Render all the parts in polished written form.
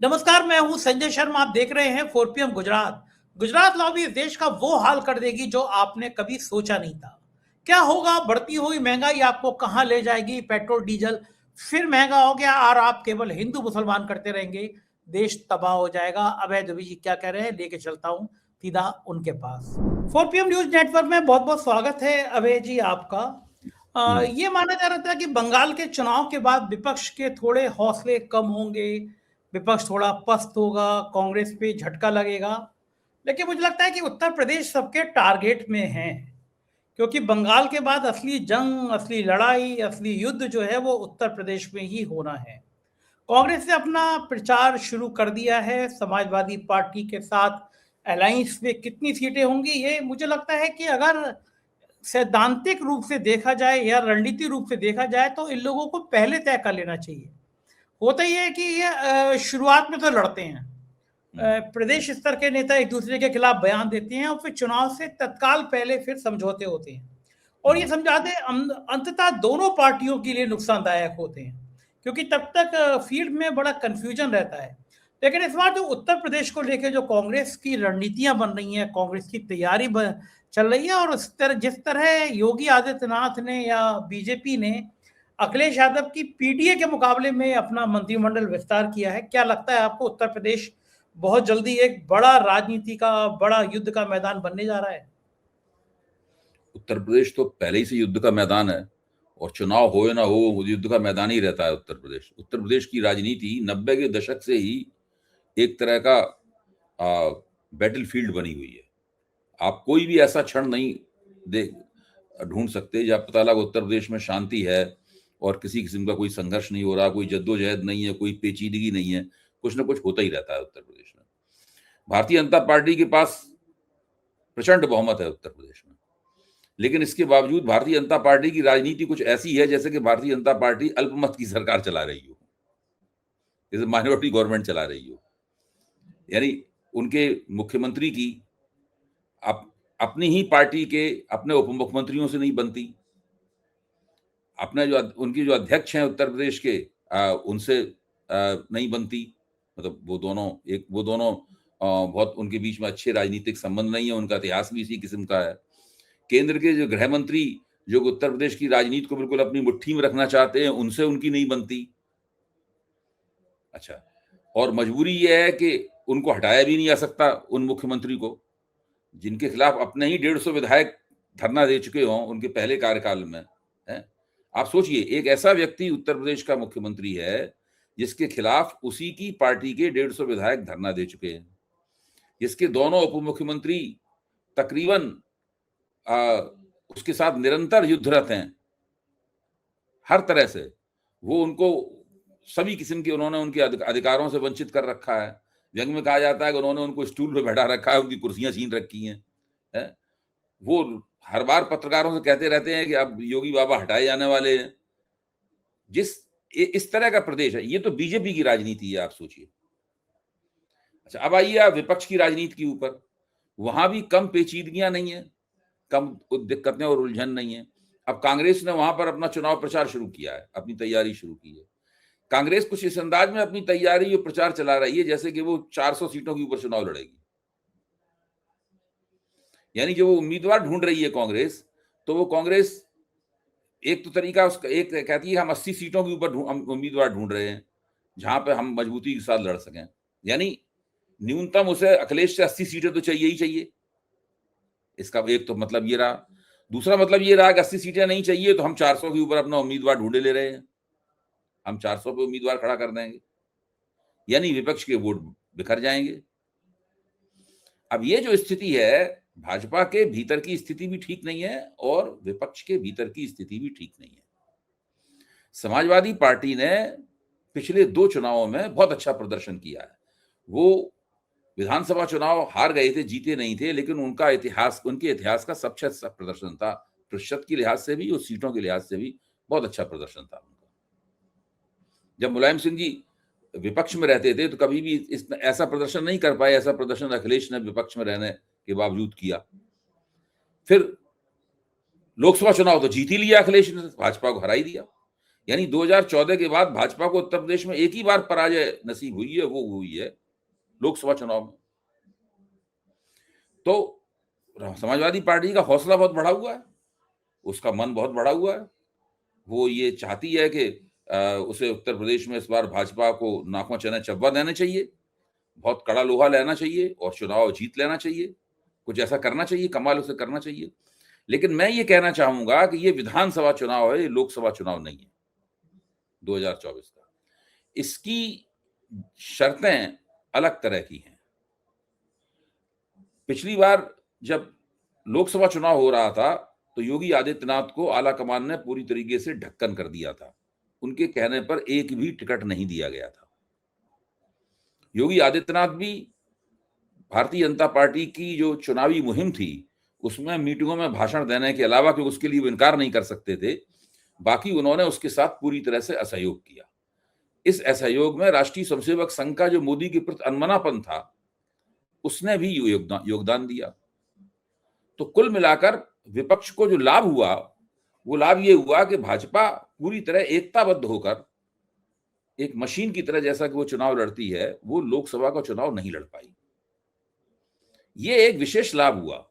नमस्कार, मैं हूं संजय शर्मा। आप देख रहे हैं 4 PM गुजरात। गुजरात लॉबी इस देश का वो हाल कर देगी जो आपने कभी सोचा नहीं था। क्या होगा? बढ़ती हुई महंगाई आपको कहां ले जाएगी? पेट्रोल डीजल फिर महंगा हो गया और आप केवल हिंदू मुसलमान करते रहेंगे। देश तबाह हो जाएगा। अभय दुबे जी क्या कह रहे हैं, लेके चलता हूं सीधा उनके पास। 4 PM न्यूज नेटवर्क में बहुत बहुत स्वागत है अभय जी आपका। ये माना जा रहा था कि बंगाल के चुनाव के बाद विपक्ष के थोड़े हौसले कम होंगे, विपक्ष थोड़ा पस्त होगा, कांग्रेस पे झटका लगेगा। लेकिन मुझे लगता है कि उत्तर प्रदेश सबके टारगेट में है, क्योंकि बंगाल के बाद असली जंग, असली लड़ाई, असली युद्ध जो है वो उत्तर प्रदेश में ही होना है। कांग्रेस ने अपना प्रचार शुरू कर दिया है। समाजवादी पार्टी के साथ अलायंस में कितनी सीटें होंगी, ये मुझे लगता है कि अगर सैद्धांतिक रूप से देखा जाए या रणनीति रूप से देखा जाए तो इन लोगों को पहले तय कर लेना चाहिए। होता ही है कि ये शुरुआत में तो लड़ते हैं, प्रदेश स्तर के नेता एक दूसरे के खिलाफ बयान देते हैं और फिर चुनाव से तत्काल पहले फिर समझौते होते हैं, और ये समझौते अंततः दोनों पार्टियों के लिए नुकसानदायक होते हैं, क्योंकि तब तक फील्ड में बड़ा कंफ्यूजन रहता है। लेकिन इस बार जो उत्तर प्रदेश को लेकर जो कांग्रेस की रणनीतियां बन रही हैं, कांग्रेस की तैयारी चल रही है, और जिस तरह योगी आदित्यनाथ ने या बीजेपी ने अखिलेश यादव की पीडीए के मुकाबले में अपना मंत्रिमंडल विस्तार किया है, क्या लगता है आपको उत्तर प्रदेश बहुत जल्दी एक बड़ा राजनीति का, बड़ा युद्ध का मैदान बनने जा रहा है? उत्तर प्रदेश तो पहले ही से युद्ध का मैदान है, और चुनाव हो या ना हो वो युद्ध का मैदान ही रहता है। उत्तर प्रदेश की राजनीति 90 के दशक से ही एक तरह का बैटल फील्ड बनी हुई है। आप कोई भी ऐसा क्षण नहीं ढूंढ सकते जब पता लगा उत्तर प्रदेश में शांति है और किसी किस्म का कोई संघर्ष नहीं हो रहा, कोई जद्दोजहद नहीं है, कोई पेचीदगी नहीं है। कुछ ना कुछ होता ही रहता है उत्तर प्रदेश में। भारतीय जनता पार्टी के पास प्रचंड बहुमत है उत्तर प्रदेश में, लेकिन इसके बावजूद भारतीय जनता पार्टी की राजनीति कुछ ऐसी है जैसे कि भारतीय जनता पार्टी अल्पमत की सरकार चला रही हो, जैसे माइनॉरिटी गवर्नमेंट चला रही हो। यानी उनके मुख्यमंत्री की अपनी ही पार्टी के अपने उप मुख्यमंत्रियों से नहीं बनती, अपने जो उनकी जो अध्यक्ष हैं उत्तर प्रदेश के उनसे नहीं बनती। मतलब वो दोनों बहुत उनके बीच में अच्छे राजनीतिक संबंध नहीं है, उनका इतिहास भी इसी किस्म का है। केंद्र के जो गृह मंत्री जो उत्तर प्रदेश की राजनीति को बिल्कुल अपनी मुट्ठी में रखना चाहते हैं, उनसे उनकी नहीं बनती। अच्छा, और मजबूरी यह है कि उनको हटाया भी नहीं जा सकता, उन मुख्यमंत्री को जिनके खिलाफ अपने ही 150 विधायक धरना दे चुके हों उनके पहले कार्यकाल में है। आप सोचिए, एक ऐसा व्यक्ति उत्तर प्रदेश का मुख्यमंत्री है जिसके खिलाफ उसी की पार्टी के 150 विधायक धरना दे चुके हैं, जिसके दोनों उप मुख्यमंत्री तकरीबन उसके साथ निरंतर युद्धरत हैं हर तरह से। वो उनको सभी किस्म के उन्होंने उनके अधिकारों से वंचित कर रखा है। व्यंग में कहा जाता है कि उन्होंने उनको स्टूल पे बैठा रखा है, उनकी कुर्सियां छीन रखी हैं है? वो हर बार पत्रकारों से कहते रहते हैं कि अब योगी बाबा हटाए जाने वाले हैं। इस तरह का प्रदेश है ये, तो बीजेपी की राजनीति है, आप सोचिए। अच्छा, अब आइए आप विपक्ष की राजनीति के ऊपर। वहां भी कम पेचीदगियां नहीं है, कम दिक्कतें और उलझन नहीं है। अब कांग्रेस ने वहां पर अपना चुनाव प्रचार शुरू किया है, अपनी तैयारी शुरू की है। कांग्रेस कुछ इस अंदाज में अपनी तैयारी और प्रचार चला रही है जैसे कि वो 400 सीटों के ऊपर चुनाव लड़ेगी। यानी जो वो उम्मीदवार ढूंढ रही है कांग्रेस, तो वो कांग्रेस एक तो तरीका उसका, एक कहती है हम 80 सीटों के ऊपर उम्मीदवार ढूंढ रहे हैं जहां पर हम मजबूती के साथ लड़ सकें। यानी न्यूनतम उसे अखिलेश से 80 सीटें तो चाहिए ही चाहिए। इसका एक तो मतलब ये रहा। दूसरा मतलब ये रहा कि 80 सीटें नहीं चाहिए तो हम 400 के ऊपर अपना उम्मीदवार ढूंढे ले रहे हैं, हम 400 पे उम्मीदवार खड़ा कर देंगे, यानी विपक्ष के वोट बिखर जाएंगे। अब ये जो स्थिति है, भाजपा के भीतर की स्थिति भी ठीक नहीं है और विपक्ष के भीतर की स्थिति भी ठीक नहीं है। समाजवादी पार्टी ने पिछले 2 चुनावों में बहुत अच्छा प्रदर्शन किया है। वो विधानसभा चुनाव हार गए थे, जीते नहीं थे, लेकिन उनके इतिहास का सबसे अच्छा प्रदर्शन था। प्रतिशत के लिहाज से भी और सीटों के लिहाज से भी बहुत अच्छा प्रदर्शन था उनका। जब मुलायम सिंह जी विपक्ष में रहते थे तो कभी भी ऐसा प्रदर्शन नहीं कर पाए, ऐसा प्रदर्शन अखिलेश ने विपक्ष में रहने के बावजूद किया। फिर लोकसभा चुनाव तो जीत ही लिया अखिलेश ने, भाजपा को हरा ही दिया। यानी 2014 के बाद भाजपा को उत्तर प्रदेश में एक ही बार पराजय नसीब हुई है, वो हुई है लोकसभा चुनाव में। तो समाजवादी पार्टी का हौसला बहुत बढ़ा हुआ है, उसका मन बहुत बढ़ा हुआ है। वो ये चाहती है कि उसे उत्तर प्रदेश में इस बार भाजपा को नाकों चने चब्बा देना चाहिए, बहुत कड़ा लोहा लेना चाहिए और चुनाव जीत लेना चाहिए, कुछ ऐसा करना चाहिए, कमाल उसे करना चाहिए। लेकिन मैं ये कहना चाहूंगा कि ये विधानसभा चुनाव है, ये लोकसभा चुनाव नहीं है 2024 का। इसकी शर्तें अलग तरह की हैं। पिछली बार जब लोकसभा चुनाव हो रहा था तो योगी आदित्यनाथ को आलाकमान ने पूरी तरीके से ढक्कन कर दिया था, उनके कहने पर एक भी टिकट नहीं दिया गया था। योगी आदित्यनाथ भी भारतीय जनता पार्टी की जो चुनावी मुहिम थी उसमें मीटिंगों में भाषण देने के अलावा, क्योंकि उसके लिए वो इनकार नहीं कर सकते थे, बाकी उन्होंने उसके साथ पूरी तरह से असहयोग किया। इस असहयोग में राष्ट्रीय स्वयंसेवक संघ का जो मोदी के प्रति अनमनापन था उसने भी योगदान दिया। तो कुल मिलाकर विपक्ष को जो लाभ हुआ वो लाभ ये हुआ कि भाजपा पूरी तरह एकताबद्ध होकर एक मशीन की तरह जैसा कि वो चुनाव लड़ती है, वो लोकसभा का चुनाव नहीं लड़ पाई। ये एक विशेष लाभ हुआ।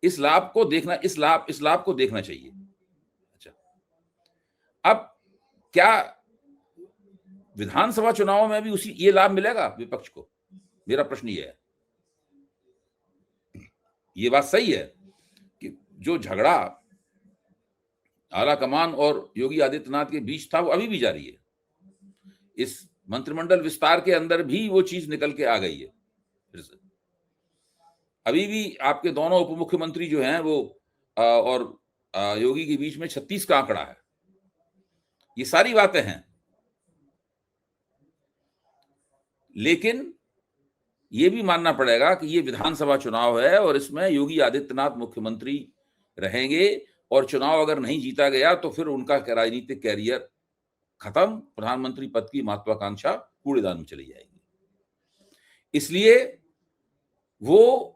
इस लाभ को देखना चाहिए। अच्छा, अब क्या विधानसभा चुनाव में भी ये लाभ मिलेगा विपक्ष को? मेरा प्रश्न ये है। ये बात सही है कि जो झगड़ा आलाकमान और योगी आदित्यनाथ के बीच था वो अभी भी जारी है। इस मंत्रिमंडल विस्तार के अंदर भी वो चीज निकल के आ गई है फिर से। अभी भी आपके दोनों उप मुख्यमंत्री जो हैं वो और योगी के बीच में 36 का आंकड़ा है। ये सारी बातें हैं, लेकिन ये भी मानना पड़ेगा कि ये विधानसभा चुनाव है और इसमें योगी आदित्यनाथ मुख्यमंत्री रहेंगे और चुनाव अगर नहीं जीता गया तो फिर उनका राजनीतिक कैरियर खत्म, प्रधानमंत्री पद की महत्वाकांक्षा कूड़ेदान में चली जाएगी। इसलिए वो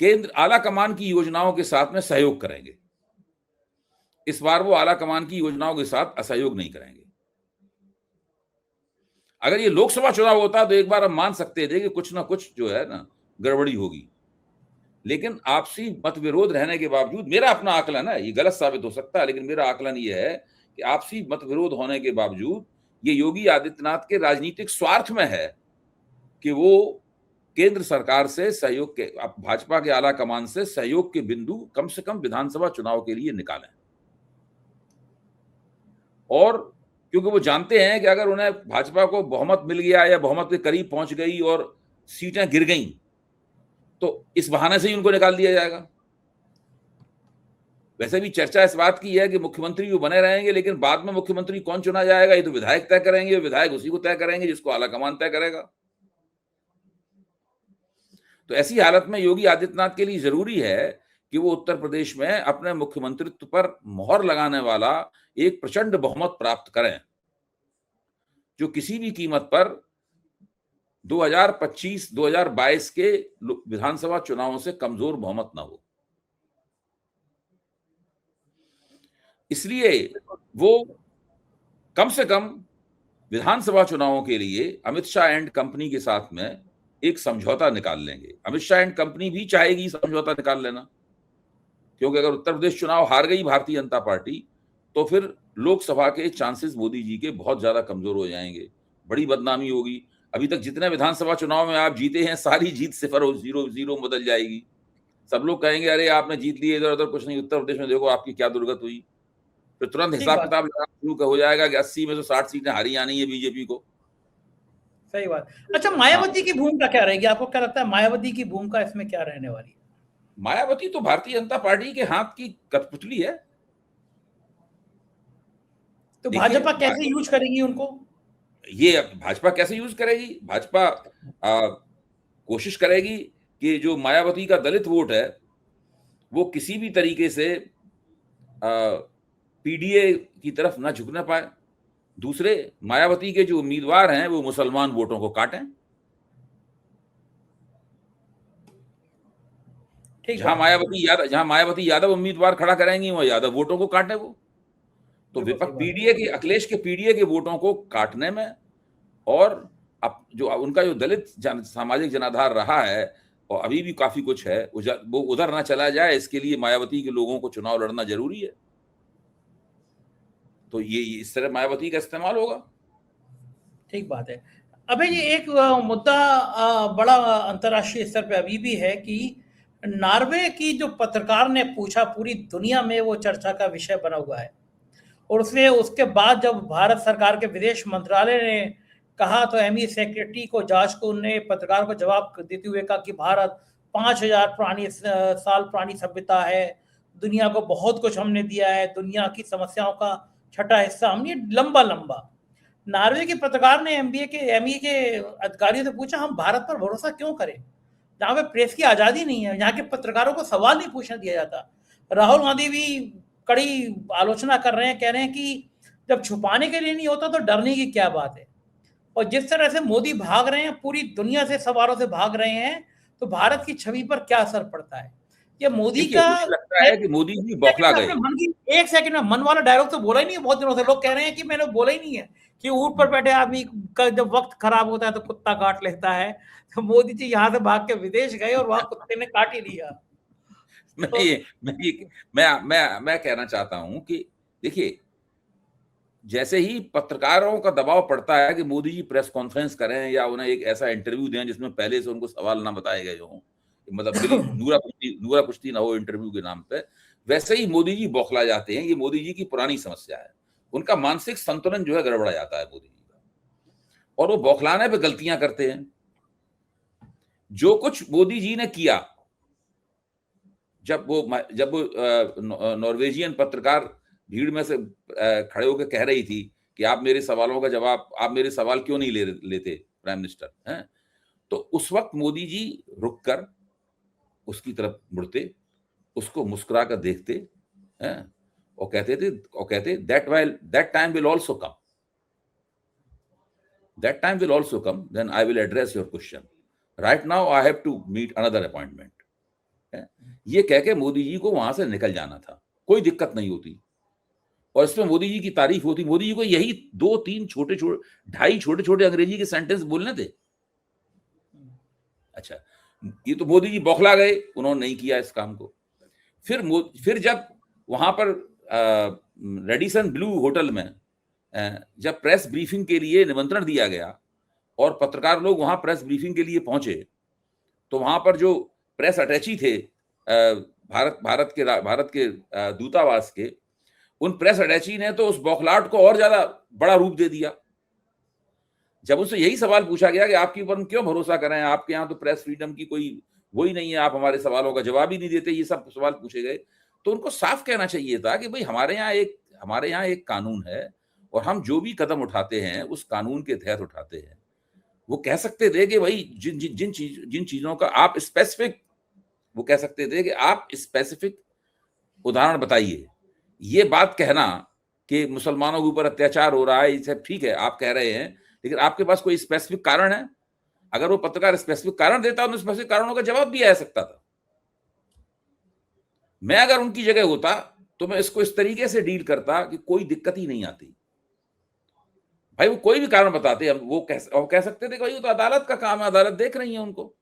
केंद्र आलाकमान की योजनाओं के साथ में सहयोग करेंगे। इस बार वो आलाकमान की योजनाओं के साथ असहयोग नहीं करेंगे। अगर ये लोकसभा चुनाव होता तो एक बार हम मान सकते थे कि कुछ ना कुछ जो है ना गड़बड़ी होगी, लेकिन आपसी मतविरोध रहने के बावजूद, मेरा अपना आकलन है, ये गलत साबित हो सकता है, लेकिन मेरा आकलन ये है कि आपसी मतविरोध होने के बावजूद ये योगी आदित्यनाथ के राजनीतिक स्वार्थ में है कि वो केंद्र सरकार से सहयोग के, भाजपा के आला कमान से सहयोग के बिंदु कम से कम विधानसभा चुनाव के लिए निकालें। और क्योंकि वो जानते हैं कि अगर उन्हें भाजपा को बहुमत मिल गया या बहुमत के करीब पहुंच गई और सीटें गिर गईं तो इस बहाने से ही उनको निकाल दिया जाएगा। वैसे भी चर्चा इस बात की है कि मुख्यमंत्री वो बने रहेंगे, लेकिन बाद में मुख्यमंत्री कौन चुना जाएगा ये तो विधायक तय करेंगे, विधायक उसी को तय करेंगे जिसको आलाकमान तय करेगा। तो ऐसी हालत में योगी आदित्यनाथ के लिए जरूरी है कि वो उत्तर प्रदेश में अपने मुख्यमंत्रित्व पर मोहर लगाने वाला एक प्रचंड बहुमत प्राप्त करें, जो किसी भी कीमत पर 2025-2022 के विधानसभा चुनावों से कमजोर बहुमत ना हो। इसलिए वो कम से कम विधानसभा चुनावों के लिए अमित शाह एंड कंपनी के साथ में एक समझौता निकाल लेंगे। अमित शाह एंड कंपनी भी चाहेगी समझौता निकाल लेना, क्योंकि अगर उत्तर प्रदेश चुनाव हार गई भारतीय जनता पार्टी तो फिर लोकसभा के चांसेस मोदी जी के बहुत ज्यादा कमजोर हो जाएंगे, बड़ी बदनामी होगी। अभी तक जितने विधानसभा चुनाव में आप जीते हैं सारी जीत 0-0 बदल जाएगी। सब लोग कहेंगे अरे आपने जीत लिए, इधर उधर कुछ नहीं, उत्तर प्रदेश में देखो आपकी क्या दुर्गत हुई। फिर तुरंत हिसाब किताब लगाना शुरू हो जाएगा कि 80 में तो 60 सीटें हारी आनी है बीजेपी को। सही बात। अच्छा, मायावती की भूमिका क्या रहेगी? आपको क्या लगता है मायावती की भूमिका इसमें क्या रहने वाली है? मायावती तो भारतीय जनता पार्टी के हाथ की कठपुतली है। तो भाजपा कैसे यूज करेगी उनको? ये भाजपा कैसे यूज करेगी? भाजपा कोशिश करेगी कि जो मायावती का दलित वोट है वो किसी भी तरीके से पीडीए की तरफ ना झुकने पाए। दूसरे, मायावती के जो उम्मीदवार हैं वो मुसलमान वोटों को काटें। जहां मायावती यादव उम्मीदवार खड़ा करेंगी वहां यादव वोटों को काटे वो। तो बिल्कुल सही विपक्ष बात है। पीडीए के, अखिलेश के पीडीए के वोटों को काटने में, और अब जो उनका जो दलित सामाजिक जनाधार रहा है और अभी भी काफी कुछ है, वो उधर ना चला जाए, इसके लिए मायावती के लोगों को चुनाव लड़ना जरूरी है। तो ये इस तरह मायावती का इस्तेमाल होगा। ठीक बात है। अबे ये एक मुद्दा बड़ा अंतर्राष्ट्रीय स्तर पे अभी भी है कि नॉर्वे की जो पत्रकार ने पूछा, पूरी दुनिया में वो चर्चा का विषय बना हुआ है, और उसके बाद जब भारत सरकार के विदेश मंत्रालय ने कहा तो एमई सेक्रेटरी को, जांच को, उन्होंने पत्रकार को जवाब देते हुए कहा कि भारत 5000 साल पुरानी सभ्यता है, दुनिया को बहुत कुछ हमने दिया है, दुनिया की समस्याओं का छठा हिस्सा हमने, लंबा लंबा। नॉर्वे के पत्रकार ने एमई के अधिकारियों से पूछा, हम भारत पर भरोसा क्यों करें, जहाँ पे प्रेस की आज़ादी नहीं है, यहाँ के पत्रकारों को सवाल नहीं पूछने दिया जाता। राहुल गांधी भी कड़ी आलोचना कर रहे हैं, कह रहे हैं कि जब छुपाने के लिए नहीं होता तो डरने की क्या बात है। और जिस तरह से मोदी भाग रहे हैं, पूरी दुनिया से सवालों से भाग रहे हैं, तो भारत की छवि पर क्या असर पड़ता है। ये मोदी का, मुझे लगता है कि मोदी जी बौखला गए। एक सेकंड में मन वाला डायलॉग तो बोला ही नहीं है बहुत दिनों से। लोग कह रहे हैं कि मैंने बोला ही नहीं है कि ऊंट पर बैठे आदमी का जब वक्त खराब होता है तो कुत्ता काट लेता है। तो मोदी जी यहाँ से भाग के विदेश गए और वहां कुत्ते ने काट ही लिया। मैं कहना चाहता हूं कि देखिए, जैसे ही पत्रकारों का दबाव पड़ता है कि मोदी जी प्रेस कॉन्फ्रेंस करें या उन्हें एक ऐसा इंटरव्यू दें जिसमें पहले से उनको सवाल ना बताए गए हों, मतलब नूरा पुश्ती ना हो इंटरव्यू के नाम पे, वैसे ही मोदी जी बौखला जाते हैं। ये मोदी जी की पुरानी समस्या है। उनका मानसिक संतुलन जो है गड़बड़ा जाता है मोदी जी का, और वो बौखलाने पे गलतियां करते हैं। जो कुछ मोदी जी ने किया, जब वो नॉर्वेजियन पत्रकार भीड़ में से खड़े होकर कह रही थी कि आप मेरे सवालों का जवाब, आप मेरे सवाल क्यों नहीं लेते प्राइम मिनिस्टर हैं, तो उस वक्त मोदी जी रुककर उसकी तरफ मुड़ते, उसको मुस्कुरा कर देखते हैं, और कहते that time will also come, then I will address your question, right now I have to meet another appointment. ये कह के मोदी जी को वहां से निकल जाना था, कोई दिक्कत नहीं होती, और इसमें मोदी जी की तारीफ होती। मोदी जी को यही 2-3 ढाई छोटे अंग्रेजी के सेंटेंस बोलने थे। अच्छा, ये तो मोदी जी बौखला गए, उन्होंने नहीं किया इस काम को। फिर जब वहां पर रेडिसन ब्लू होटल में जब प्रेस ब्रीफिंग के लिए निमंत्रण दिया गया और पत्रकार लोग वहां प्रेस ब्रीफिंग के लिए पहुंचे, तो वहां पर जो प्रेस अटैची थे भारत के दूतावास के, उन प्रेस अटैची ने तो उस बौखलाहट को और ज्यादा बड़ा रूप दे दिया। जब उससे यही सवाल पूछा गया कि आपके ऊपर हम क्यों भरोसा करें, आपके यहाँ तो प्रेस फ्रीडम की कोई वही नहीं है, आप हमारे सवालों का जवाब ही नहीं देते, ये सब सवाल पूछे गए, तो उनको साफ कहना चाहिए था कि भाई हमारे यहाँ एक कानून है और हम जो भी कदम उठाते हैं उस कानून के तहत उठाते हैं। वो कह सकते थे कि भाई जिन चीजों का आप स्पेसिफिक, वो कह सकते थे कि आप स्पेसिफिक उदाहरण बताइए। ये बात कहना कि मुसलमानों के ऊपर अत्याचार हो रहा है, ये सब ठीक है, आप कह रहे हैं, लेकिन आपके पास कोई स्पेसिफिक कारण है? अगर वो पत्रकार स्पेसिफिक कारण देता तो स्पेसिफिक कारणों का जवाब भी आ सकता था। मैं अगर उनकी जगह होता तो मैं इसको इस तरीके से डील करता कि कोई दिक्कत ही नहीं आती। भाई वो कोई भी कारण बताते, हम वो कह सकते थे कि भाई वो तो अदालत का काम है, अदालत देख रही है उनको।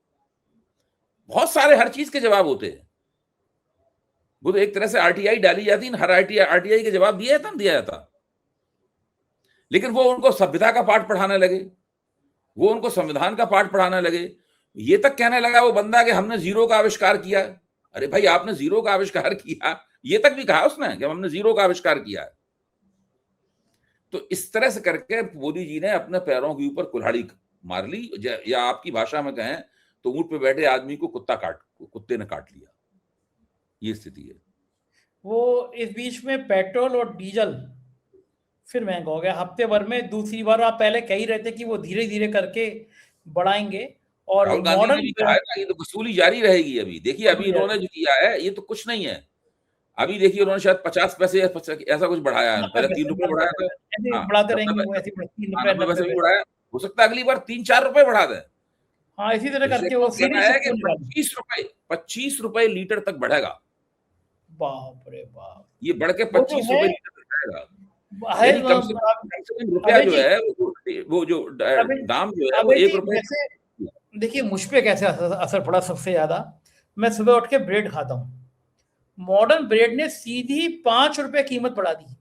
बहुत सारे हर चीज के जवाब होते हैं। वो तो एक तरह से आरटीआई डाली जाती है, हर आरटीआई के जवाब दिया जाता, लेकिन वो उनको सभ्यता का पाठ पढ़ाने लगे, वो उनको संविधान का पाठ पढ़ाने लगे। ये तक कहने लगा वो बंदा कि हमने जीरो का आविष्कार किया। अरे भाई आपने जीरो का आविष्कार किया, ये तक भी कहा उसने कि हमने जीरो का आविष्कार किया है। तो इस तरह से करके मोदी जी ने अपने पैरों के ऊपर कुल्हाड़ी मार ली, या आपकी भाषा में कहें तो ऊंट पे बैठे आदमी को कुत्ते ने काट लिया। ये स्थिति है। वो इस बीच में पेट्रोल और डीजल फिर महंगा हो गया हफ्ते भर में। दूसरी बार आप पहले कह ही रहे थे कि वो धीरे धीरे करके बढ़ाएंगे, और राहुल गांधी ने भी कहा है ना, ये तो वसूली जारी रहेगी। अभी देखिए, अभी इन्होंने जो किया है ये तो कुछ नहीं है। अभी देखिए उन्होंने शायद 50 पैसे ऐसा कुछ बढ़ाया है, पहले 3 रुपए बढ़ाया था, बढ़ाते रहेंगे वो, ऐसे 90 पैसे भी बढ़ाया, हो सकता है अगली बार 3-4 रुपए बढ़ा दें। हाँ, इसी तरह करके वो है कि 25 रुपए लीटर तक बढ़ेगा। बाप रे बाप, ये बढ़ के 25 रुपए लीटर तक बढ़ेगा। यानी कम से कम रुपया जो है वो जो दाम जो है वो 1 रुपए। देखिए मुझ पे कैसे असर पड़ा सबसे ज्यादा, मैं सुबह उठ के ब्रेड खाता हूँ, मॉडर्न ब्रेड ने सीधी 5 रुपए कीमत बढ़ा दी।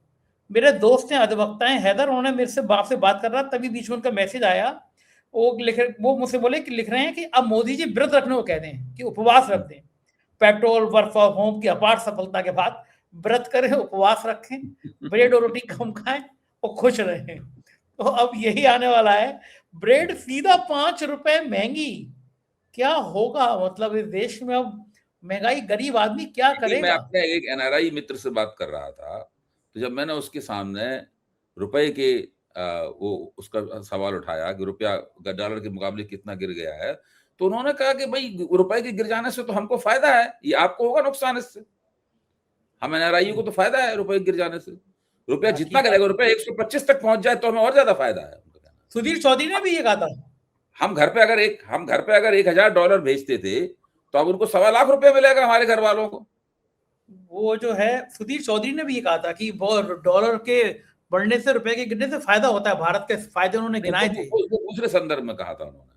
मेरे दोस्त हैं अधिवक्ता हैं हैदर, उन्होंने मेरे से बाप से बात कर रहा, तभी बीच में उनका मैसेज आया, वो मुझसे बोले कि लिख रहे हैं कि अब मोदी जी व्रत रखने को कह दें, कि उपवास रख दें, पेट्रोल वर्क फ्रॉम होम की अपार सफलता के बाद व्रत करें, उपवास रखें, ब्रेड और रोटी कम खाएं और खुश रहें। तो अब यही आने वाला है, ब्रेड सीधा 5 रुपए महंगी। क्या होगा मतलब इस देश में अब महंगाई, गरीब आदमी क्या करेगा? मैं अपने एक एनआरआई मित्र से बात कर रहा था, तो जब मैंने उसके सामने रुपए के वो उसका सवाल उठाया कि रुपया डॉलर के मुकाबले कितना गिर गया है, तो उन्होंने कहा कि भाई रुपए के गिर जाने से तो हमको फायदा है, ये आपको होगा नुकसान इससे। हम एनआरआई को तो फायदा है रुपए गिर जाने से, रुपया जितना गिरेगा, रुपया 125 तक पहुंच जाए तो हमें और ज्यादा फायदा है। सुधीर चौधरी ने भी ये कहा था, हम घर पे अगर $1000 भेजते थे तो अब उनको 1.25 लाख रुपए मिलेगा हमारे घर वालों को। वो जो है सुधीर चौधरी ने भी ये कहा था कि डॉलर के बढ़ने से, रुपए के गिरने से फायदा होता है, भारत के फायदे उन्होंने गिनाए थे। वो दूसरे संदर्भ में कहा था उन्होंने,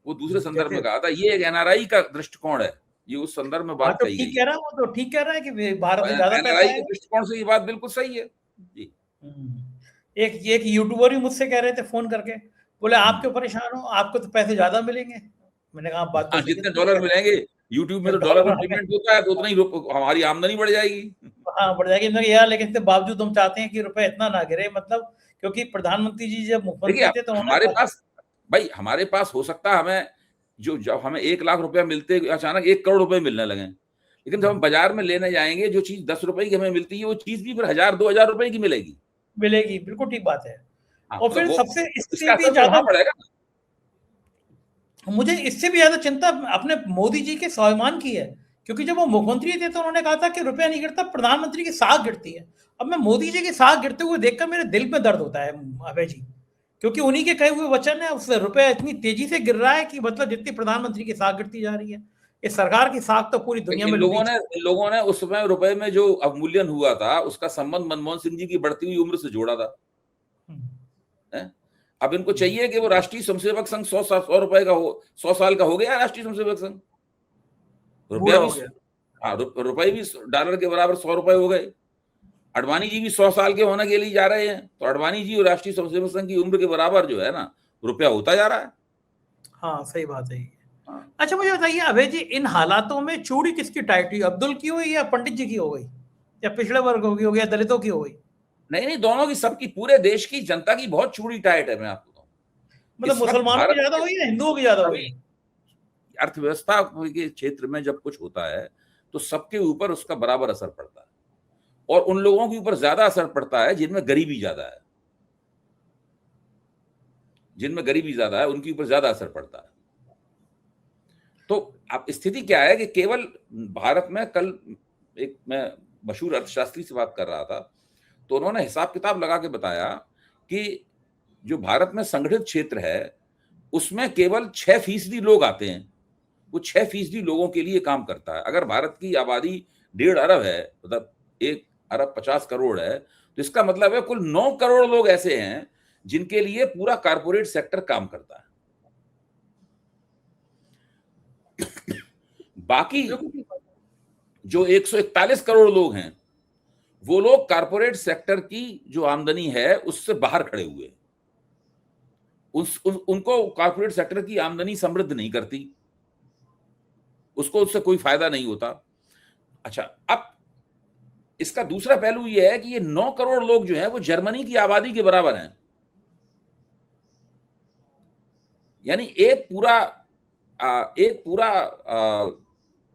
वो दूसरे संदर्भ में कहा था, ये एक एनआरआई का दृष्टिकोण है, ये उस संदर्भ में बात कही गई। ठीक कह रहा है, वो तो ठीक कह रहा है कि भारत में ज्यादा एनआरआई के दृष्टिकोण से ये बात बिल्कुल सही है जी। एक यूट्यूबर भी मुझसे कह रहे थे फोन करके, बोले आप क्यों परेशान हो, आपको तो पैसे ज्यादा मिलेंगे। मैंने कहा बात तो जितने डॉलर मिलेंगे यूट्यूब में तो डॉलर में पेमेंट होता है, तो उतना ही हमारी आमदनी बढ़ जाएगी। हाँ बढ़ जाएगी यार, लेकिन इसके बावजूद हम चाहते हैं कि रुपए इतना ना गिरे, मतलब क्योंकि प्रधानमंत्री जी जब मुख्यमंत्री थे तो हमारे पास हो सकता है हमें जब हमें 1 लाख रुपया मिलते अचानक 1 करोड़ रुपए मिलने लगे, लेकिन जब हम बाजार में लेने जाएंगे जो चीज 10 रुपए की हमें मिलती है वो चीज भी फिर 1000-2000 रुपए की मिलेगी। बिल्कुल ठीक बात है। और फिर सबसे इससे भी ज्यादा पड़ेगा। मुझे इससे भी ज्यादा चिंता अपने मोदी जी के स्वाभिमान की है, क्योंकि जब वो मुख्यमंत्री थे तो उन्होंने कहा था कि रुपया नहीं गिरता, प्रधानमंत्री की साख गिरती है। अब मैं मोदी जी की साख गिरते हुए देखकर मेरे दिल में दर्द होता है अभय जी, क्योंकि उन्हीं के कहे हुए वचन है, उससे रुपया इतनी तेजी से गिर रहा है कि मतलब जितनी प्रधानमंत्री की साख गिरती जा रही है, इस सरकार की साख तो पूरी दुनिया में लोगों ने उस समय रुपए में जो अवमूल्यन हुआ था उसका संबंध मनमोहन सिंह जी की बढ़ती हुई उम्र से जोड़ा था। अब इनको चाहिए कि वो राष्ट्रीय स्वयंसेवक संघ 100 रुपए का हो, 100 साल का हो गया राष्ट्रीय स्वयंसेवक संघ, रुपया भी रुपए भी डॉलर के बराबर 100 रुपए हो गए। अडवाणी जी भी 100 साल के होने के लिए जा रहे हैं, तो अडवाणी जी और राष्ट्रीय स्वयंसेवक संघ की उम्र के बराबर जो है ना रुपया होता जा रहा है। हाँ सही बात है। अच्छा मुझे बताइए अभय जी, इन हालातों में चूड़ी किसकी टाइट हुई, अब्दुल की हुई या पंडित जी की हो गई, या पिछड़े वर्गों की हो गई, या दलितों की हो गई? नहीं, दोनों की, सबकी, पूरे देश की जनता की बहुत चूड़ी टाइट है। मैं आपको कहूं, मतलब मुसलमानों की ज्यादा हुई या हिंदुओं की ज्यादा हुई? अर्थव्यवस्था के क्षेत्र में जब कुछ होता है तो सबके ऊपर उसका बराबर असर पड़ता है, और उन लोगों के ऊपर ज्यादा असर पड़ता है जिनमें गरीबी ज्यादा है, उनके ऊपर ज्यादा असर पड़ता है। तो अब स्थिति क्या है कि केवल भारत में, कल एक मैं मशहूर अर्थशास्त्री से बात कर रहा था, तो उन्होंने हिसाब किताब लगा के बताया कि जो भारत में संगठित क्षेत्र है उसमें केवल 6% लोग आते हैं, वो 6% लोगों के लिए काम करता है। अगर भारत की आबादी 1.5 अरब है, मतलब 1 अरब 50 करोड़ है, तो इसका मतलब है कुल 9 करोड़ लोग ऐसे हैं जिनके लिए पूरा कारपोरेट सेक्टर काम करता है। बाकी जो 141 करोड़ लोग हैं वो लोग कारपोरेट सेक्टर की जो आमदनी है उससे बाहर खड़े हुए, उनको कारपोरेट सेक्टर की आमदनी समृद्ध नहीं करती, उसको उससे कोई फायदा नहीं होता। अच्छा, अब इसका दूसरा पहलू यह है कि ये 9 करोड़ लोग जो हैं वो जर्मनी की आबादी के बराबर हैं, यानी एक पूरा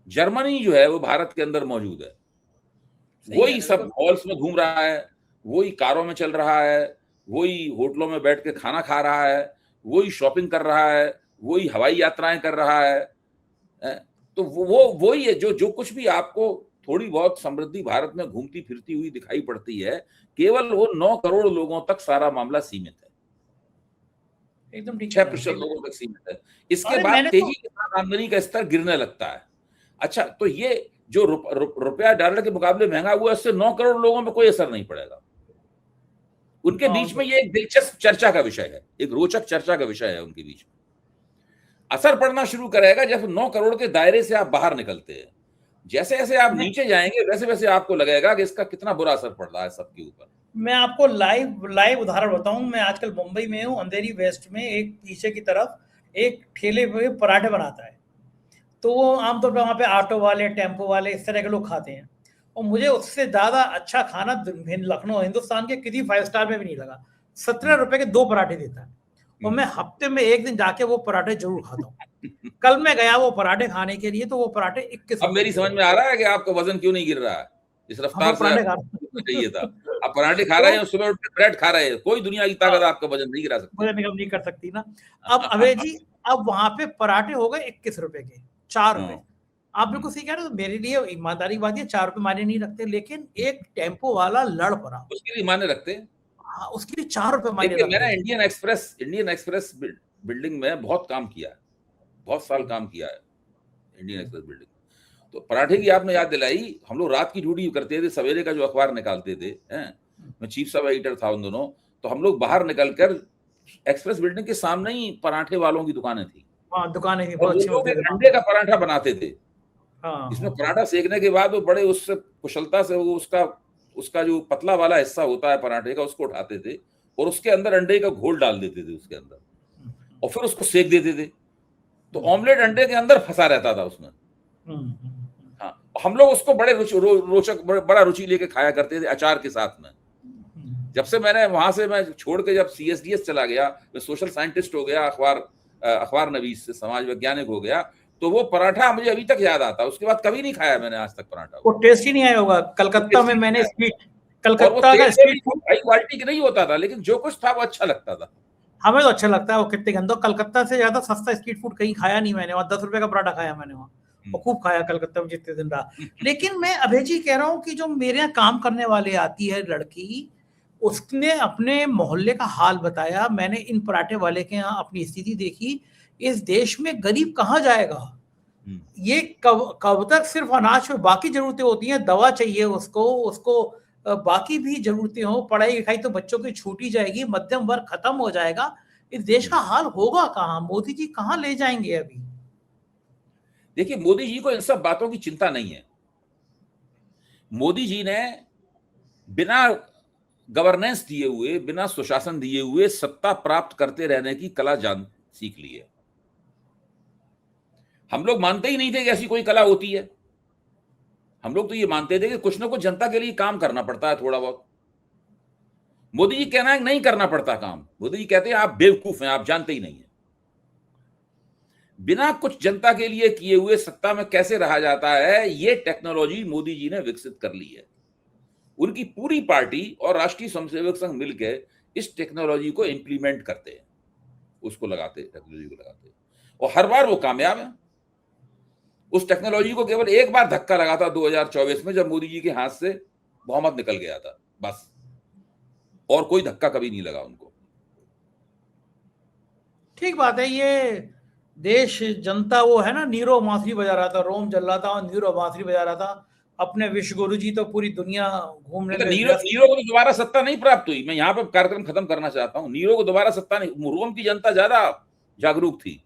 जर्मनी जो है वो भारत के अंदर मौजूद है। वही सब मॉल्स में घूम रहा है, वही कारों में चल रहा है, वही होटलों में बैठ के खाना खा रहा है, वही शॉपिंग कर रहा है, वही हवाई यात्राएं कर रहा है। तो वो ही है जो कुछ भी आपको थोड़ी बहुत समृद्धि भारत में घूमती फिरती हुई दिखाई पड़ती है, केवल वो 9 करोड़ लोगों तक सारा मामला सीमित है, एकदम 6% लोगों तक सीमित है। इसके बाद तेजी के साथ आमदनी का स्तर गिरने लगता है। अच्छा, तो ये जो रुपया डॉलर के मुकाबले महंगा हुआ, इससे 9 करोड़ लोगों में कोई असर नहीं पड़ेगा। उनके बीच में ये एक दिलचस्प चर्चा का विषय है, एक रोचक चर्चा का विषय है उनके बीच में। असर पड़ना शुरू करेगा जब 9 करोड़ के दायरे से आप बाहर निकलते हैं। जैसे जैसे आप नीचे जाएंगे वैसे वैसे आपको लगेगा कि इसका कितना बुरा असर पड़ रहा है सबके ऊपर। मैं आपको लाइव उदाहरण बताऊं। मैं आजकल मुंबई में हूँ, अंधेरी वेस्ट में एक पीछे की तरफ एक ठेले पे पराठे बनाता है। तो वो आमतौर पर वहाँ पे ऑटो वाले, टेम्पो वाले, इस तरह के लोग खाते हैं। और मुझे उससे ज़्यादा अच्छा खाना लखनऊ, हिंदुस्तान के किसी 5 स्टार में भी नहीं लगा। 17 रुपए के 2 पराठे देता है और मैं हफ्ते में 1 दिन जाके वो पराठे जरूर खाता हूँ। कल मैं गया वो पराठे खाने के लिए, तो वो पराठे 21 अब मेरी समझ में आ रहा है कि आपका वजन क्यों नहीं गिर रहा है, इस रफ्तार से चाहिए था। आप पराठे खा रहे हैं, सुबह उठ के ब्रेड खा रहे हैं, कोई दुनिया की ताकत आपका वजन नहीं गिरा सकती, वजन नहीं कर सकती ना। अब अभय जी, अब वहां पे पराठे हो गए 21 रुपए के, 4 रुपए। आप बिल्कुल सही कह रहे हो। मेरे लिए ईमानदारी बात है, 4 रुपए मायने नहीं रखते, लेकिन एक टेम्पो वाला लड़ पड़ा, उसके लिए मायने रखते हैं। हाँ, उसके लिए 4 रुपए मायने रखते हैं। मैंने इंडियन एक्सप्रेस बिल्डिंग में बहुत काम किया है, बहुत साल काम किया है इंडियन एक्सप्रेस बिल्डिंग। तो पराठे की आपने याद दिलाई, हम लोग रात की ड्यूटी करते थे, सवेरे का जो अखबार निकालते थे, मैं चीफ सब एडिटर था उन दोनों, तो हम लोग बाहर निकलकर एक्सप्रेस बिल्डिंग के सामने ही पराठे वालों की दुकानें थी। हाँ, दुकानें थी, बहुत अच्छी होती थी। अंडे का पराठा बनाते थे, इसमें पराठा सेकने के बाद वो बड़े उससे कुशलता से वो उसका जो पतला वाला हिस्सा होता है पराठे का, उसको उठाते थे और उसके अंदर अंडे का घोल डाल देते थे उसके अंदर, और फिर उसको सेक देते थे। तो ऑमलेट अंडे के अंदर फंसा रहता था उसमें। हाँ, हम लोग उसको बड़े रोचक बड़ा रुचि लेके खाया करते थे अचार के साथ में। जब से मैं छोड़ के जब CSDS चला गया, मैं सोशल साइंटिस्ट हो गया, अखबार नवीस से समाज वैज्ञानिक हो गया, तो वो पराठा मुझे अभी तक याद आता है। उसके बाद कभी नहीं खाया मैंने आज तक पराठा। वो टेस्ट ही नहीं आया होगा। कलकत्ता में मैंने कलकत्ता का स्ट्रीट फूड हाई क्वालिटी का नहीं होता था, लेकिन जो कुछ था वो अच्छा लगता था। हमें तो अच्छा लगता है। वो कितने गंदो, कलकत्ता से ज्यादा सस्ता स्ट्रीट फूड कहीं खाया नहीं मैंने। वहाँ 10 रुपए का पराठा खाया मैंने, वहाँ और खूब खाया कलकत्ता में जितने दिन रहा। लेकिन मैं अभय जी कह रहा हूँ कि जो मेरे यहाँ काम करने वाले आती है लड़की, उसने अपने मोहल्ले का हाल बताया। मैंने इन पराठे वाले के यहाँ अपनी स्थिति देखी। इस देश में गरीब कहाँ जाएगा? ये कब तक सिर्फ अनाज में बाकी जरूरतें होती हैं, दवा चाहिए उसको बाकी भी जरूरतें हो, पढ़ाई लिखाई तो बच्चों की छूटी जाएगी, मध्यम वर्ग खत्म हो जाएगा। इस देश का हाल होगा कहाँ? मोदी जी कहाँ ले जाएंगे अभी? देखिए, मोदी जी को इन सब बातों की चिंता नहीं है। मोदी जी ने बिना गवर्नेंस दिए हुए, बिना सुशासन दिए हुए सत्ता प्राप्त करते रहने की कला सीख ली है। हम लोग मानते ही नहीं थे कि ऐसी कोई कला होती है। हम लोग तो ये मानते थे कि कुछ ना कुछ जनता के लिए काम करना पड़ता है थोड़ा बहुत। मोदी जी कहना है नहीं करना पड़ता काम। मोदी जी कहते हैं आप बेवकूफ हैं, आप जानते ही नहीं है। बिना कुछ जनता के लिए किए हुए सत्ता में कैसे रहा जाता है, ये टेक्नोलॉजी मोदी जी ने विकसित कर ली है। उनकी पूरी पार्टी और राष्ट्रीय स्वयंसेवक संघ मिलकर इस टेक्नोलॉजी को इंप्लीमेंट करते हैं, टेक्नोलॉजी को लगाते हैं, और हर बार वो कामयाब है। उस टेक्नोलॉजी को केवल एक बार धक्का लगा था 2024 में, जब मोदी जी के हाथ से बहुमत निकल गया था, बस। और कोई धक्का कभी नहीं लगा उनको। ठीक बात है। ये देश जनता वो है ना, नीरो बांसुरी बजा रहा था, रोम जल रहा था और नीरो बांसुरी बजा रहा था। अपने विश्व गुरु जी तो पूरी दुनिया घूमने में नीरो को तो दोबारा सत्ता नहीं प्राप्त हुई। मैं यहाँ पे कार्यक्रम खत्म करना चाहता हूँ। नीरो को दोबारा सत्ता नहीं, रोम की जनता ज्यादा जागरूक थी।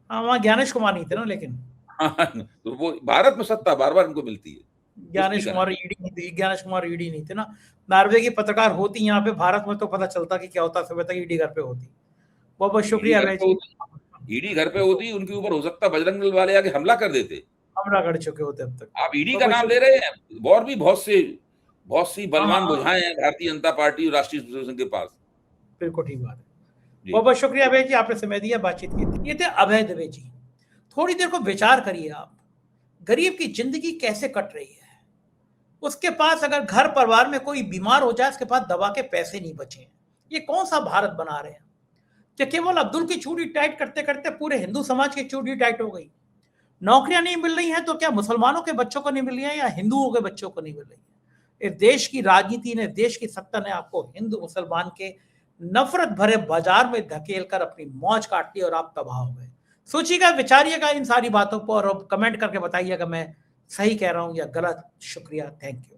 हाँ, वहाँ ज्ञानेश कुमार नहीं थे ना, लेकिन तो वो भारत में सत्ता बार बार इनको मिलती है। ज्ञानेश कुमार ईडी नहीं थे ना। नॉर्वे की पत्रकार होती यहाँ पे, भारत में तो पता चलता कि क्या होता, सुबह तक ईडी घर पे होती। बहुत बहुत शुक्रिया। ईडी घर पे होती, उनके ऊपर हो सकता बजरंग दल वाले आके हमला कर देते, हमला कर चुके होते अब तक। आप ईडी का नाम ले रहे हैं, और भी बहुत सी बलवान बुझाएं हैं भारतीय जनता पार्टी और राष्ट्रीय स्वयंसेवक संघ के पास। बिल्कुल ठीक बात है। बहुत बहुत शुक्रिया अभय जी, आपने समय दिया, बातचीत की। ये थे अभय दुबे जी। थोड़ी देर को विचार करिए आप, गरीब की जिंदगी कैसे कट रही है। उसके पास अगर घर परिवार में कोई बीमार हो जाए, उसके पास दवा के पैसे नहीं बचे। ये कौन सा भारत बना रहे हैं? कि केवल अब्दुल की चूड़ी टाइट करते करते पूरे हिंदू समाज की चूड़ी टाइट हो गई। नौकरियां नहीं मिल रही हैं तो क्या मुसलमानों के बच्चों को नहीं मिल रही है या हिंदुओं के बच्चों को नहीं मिल रही है? इस देश की राजनीति ने, देश की सत्ता ने आपको हिंदू मुसलमान के नफरत भरे बाजार में धकेल कर अपनी मौज काट ली और आप तबाह हो गए। सोचिएगा, विचारिएगा इन सारी बातों पर और कमेंट करके बताइएगा मैं सही कह रहा हूं या गलत। शुक्रिया, थैंक यू।